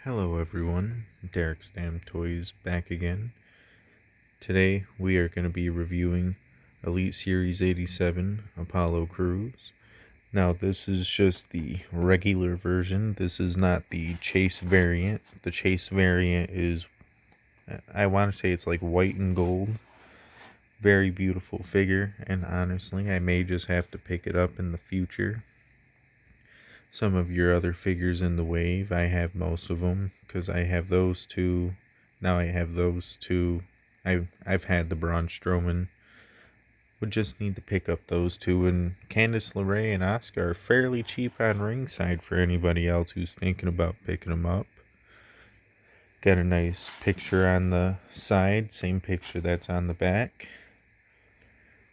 Hello everyone, Derek's Damn Toys back again. Today we are going to be reviewing Elite Series 87 Apollo Crews. Now this is just the regular version, this is not the chase variant. The chase variant is, I want to say it's like white and gold. Very beautiful figure, and honestly I may just have to pick it up in the future. Some of your other figures in the wave, I have most of them because I have those two. Now I have those two. I've had the Braun Strowman. Would just need to pick up those two, and Candice LeRae and Oscar are fairly cheap on ringside for anybody else who's thinking about picking them up. Got a nice picture on the side, same picture that's on the back.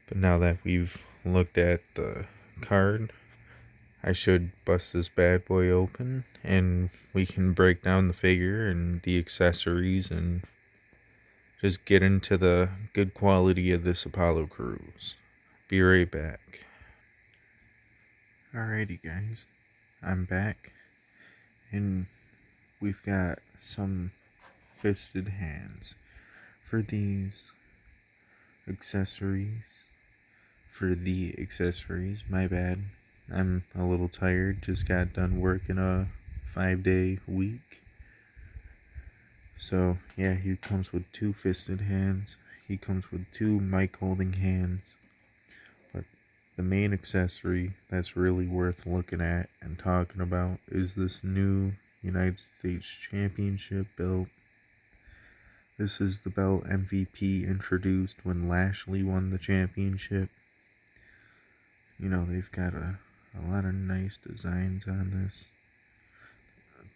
But now that we've looked at the card, I should bust this bad boy open and we can break down the figure and the accessories and just get into the good quality of this Apollo Crews. Be right back. Alrighty guys, I'm back and we've got some fisted hands for these accessories. My bad. I'm a little tired, just got done working a 5-day week. So yeah, he comes with 2 fisted hands. He comes with 2 mic holding hands. But the main accessory that's really worth looking at and talking about is this new United States Championship belt. This is the belt MVP introduced when Lashley won the championship. You know, they've got a lot of nice designs on this.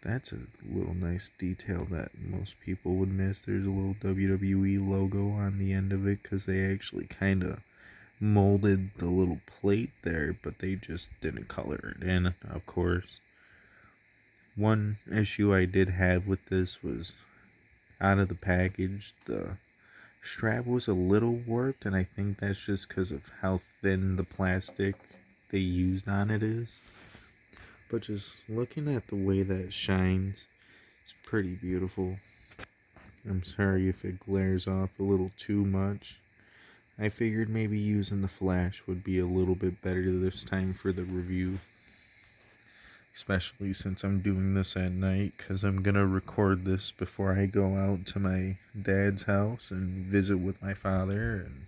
That's a little nice detail that most people would miss. There's a little WWE logo on the end of it because they actually kind of molded the little plate there, but they just didn't color it in, of course. One issue I did have with this was out of the package, the strap was a little warped, and I think that's just because of how thin the plastic they used on it is. But just looking at the way that shines, it's pretty beautiful. I'm sorry if it glares off a little too much. I figured maybe using the flash would be a little bit better this time for the review. Especially since I'm doing this at night, because I'm going to record this before I go out to my dad's house and visit with my father and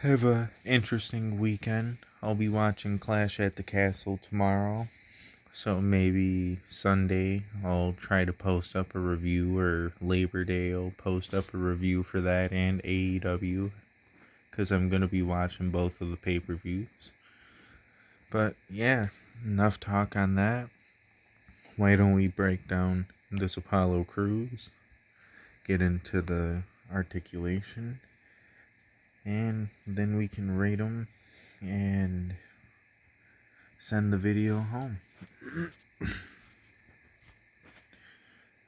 have a interesting weekend. I'll be watching Clash at the Castle tomorrow, so maybe Sunday I'll try to post up a review, or Labor Day I'll post up a review for that and AEW, because I'm going to be watching both of the pay-per-views. But yeah, enough talk on that. Why don't we break down this Apollo Crews, get into the articulation, and then we can rate them and send the video home.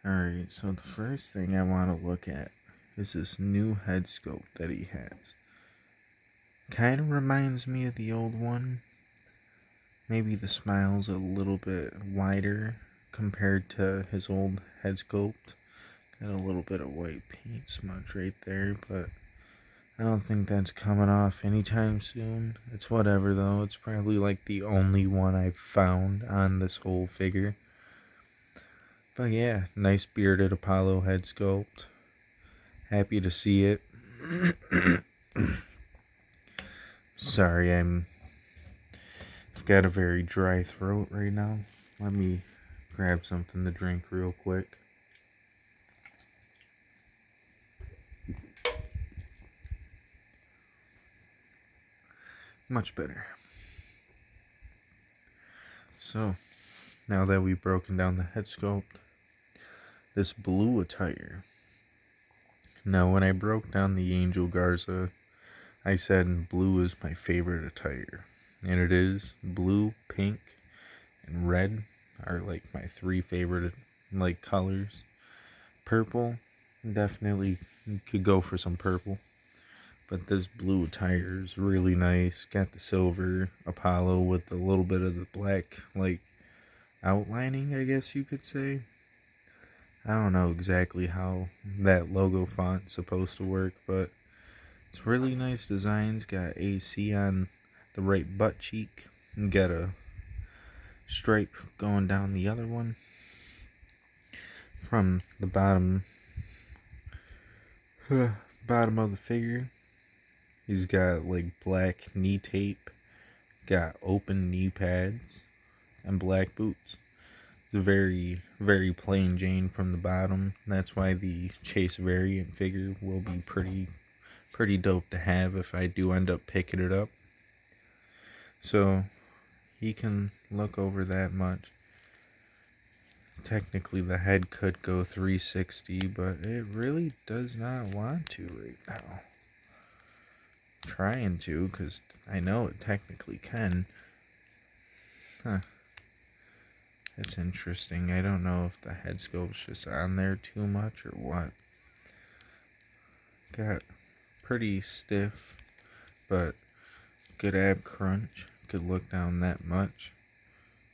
Alright, so the first thing I want to look at is this new head sculpt that he has. Kind of reminds me of the old one. Maybe the smile's a little bit wider compared to his old head sculpt. Got a little bit of white paint smudge right there, but I don't think that's coming off anytime soon. It's whatever though. It's probably like the only one I've found on this whole figure. But yeah, nice bearded Apollo head sculpt. Happy to see it. Sorry, I've got a very dry throat right now. Let me grab something to drink real quick. Much better. So, now that we've broken down the head sculpt, this blue attire. Now, when I broke down the Angel Garza, I said blue is my favorite attire. And it is. Blue, pink, and red are like my 3 favorite like colors. Purple, definitely could go for some purple. But this blue attire is really nice. Got the silver Apollo with a little bit of the black like outlining, I guess you could say. I don't know exactly how that logo font's supposed to work, but it's really nice designs. Got AC on the right butt cheek and got a stripe going down the other one. From the bottom of the figure, he's got like black knee tape, got open knee pads, and black boots. It's a very, very plain Jane from the bottom. That's why the Chase variant figure will be pretty dope to have if I do end up picking it up. So he can look over that much. Technically the head could go 360, but it really does not want to right now. Trying to, because I know it technically can. Huh. That's interesting. I don't know if the head sculpt's just on there too much or what. Got pretty stiff, but good ab crunch. Could look down that much.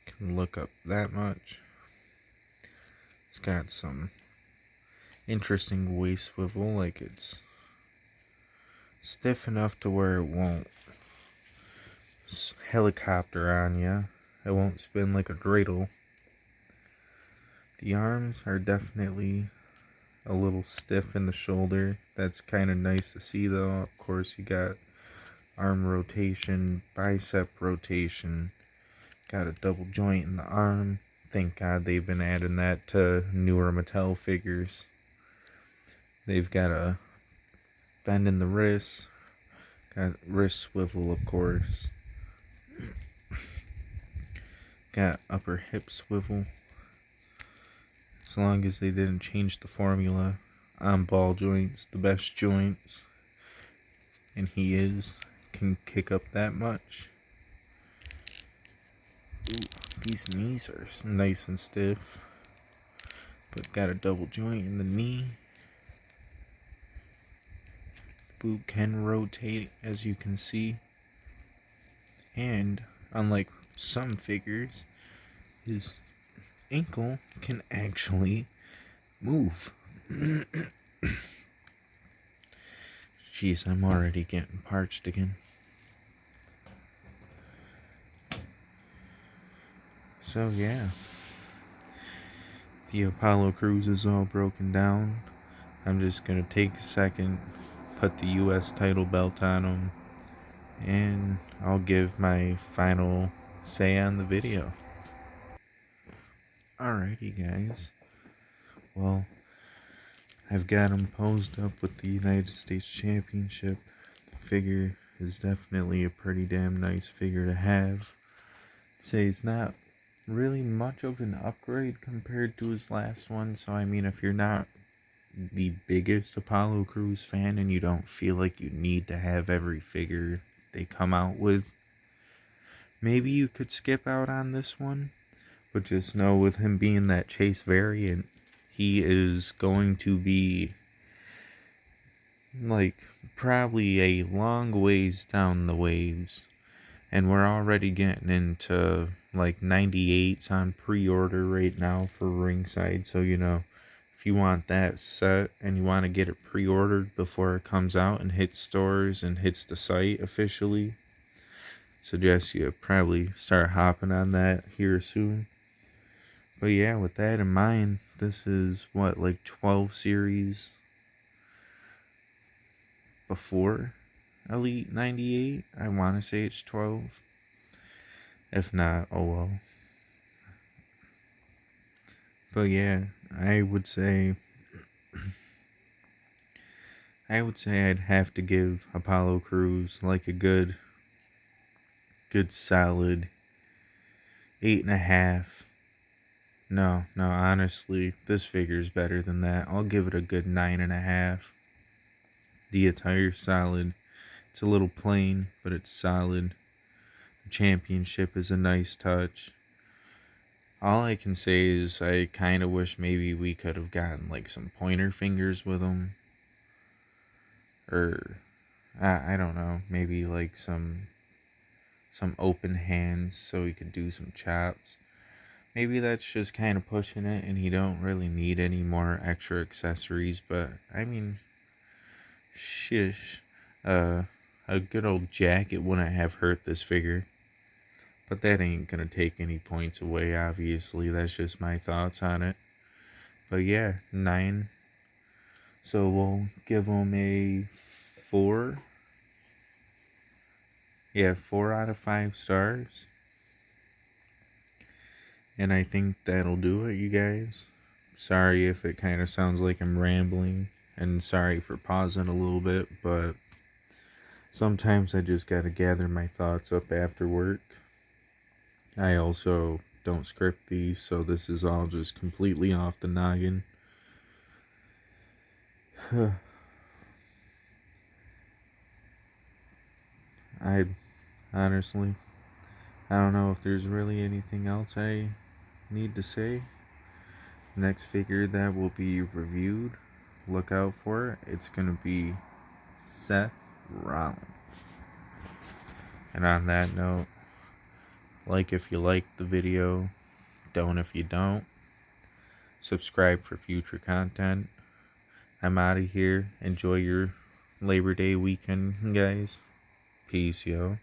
Can look up that much. It's got some interesting waist swivel, like it's stiff enough to where it won't helicopter on ya. It won't spin like a dreidel. The arms are definitely a little stiff in the shoulder. That's kind of nice to see though. Of course you got arm rotation, bicep rotation. Got a double joint in the arm. Thank God they've been adding that to newer Mattel figures. They've got a bend in the wrist. Got wrist swivel, of course. Got upper hip swivel. As long as they didn't change the formula on ball joints, the best joints, and he can kick up that much. Ooh, these knees are nice and stiff, but got a double joint in the knee. The boot can rotate, as you can see, and unlike some figures, his ankle can actually move. Jeez, I'm already getting parched again. So yeah, the Apollo Crews is all broken down. I'm just gonna take a second, put the US title belt on him, and I'll give my final say on the video. Alrighty guys, well, I've got him posed up with the United States Championship. The figure is definitely a pretty damn nice figure to have. I'd say it's not really much of an upgrade compared to his last one, so I mean, if you're not the biggest Apollo Crews fan and you don't feel like you need to have every figure they come out with, maybe you could skip out on this one. But just know, with him being that Chase variant, he is going to be like probably a long ways down the waves. And we're already getting into like 98s on pre-order right now for ringside. So, you know, if you want that set and you want to get it pre-ordered before it comes out and hits stores and hits the site officially, suggest you probably start hopping on that here soon. But yeah, with that in mind, this is what, like 12 series before Elite 98? I want to say it's 12. If not, oh well. But yeah, I would say I'd have to give Apollo Crews like a good solid 8.5. No, honestly, this figure's better than that. I'll give it a good 9.5. The attire's solid. It's a little plain, but it's solid. The championship is a nice touch. All I can say is I kind of wish maybe we could have gotten like some pointer fingers with them. Or, I don't know, maybe like some open hands so we could do some chops. maybe that's just kind of pushing it, and you don't really need any more extra accessories. But I mean, shish, uh, a good old jacket wouldn't have hurt this figure. But that ain't gonna take any points away, obviously. That's just my thoughts on it. But yeah, 9. So we'll give him a 4. Yeah, 4 out of 5 stars. And I think that'll do it, you guys. Sorry if it kind of sounds like I'm rambling. And sorry for pausing a little bit, but sometimes I just gotta gather my thoughts up after work. I also don't script these, so this is all just completely off the noggin. I honestly, I don't know if there's really anything else I need to say. Next figure that will be reviewed, look out for it. It's going to be Seth Rollins. And on that note, like if you liked the video, don't if you don't. Subscribe for future content. I'm out of here. Enjoy your Labor Day weekend, guys. Peace, yo.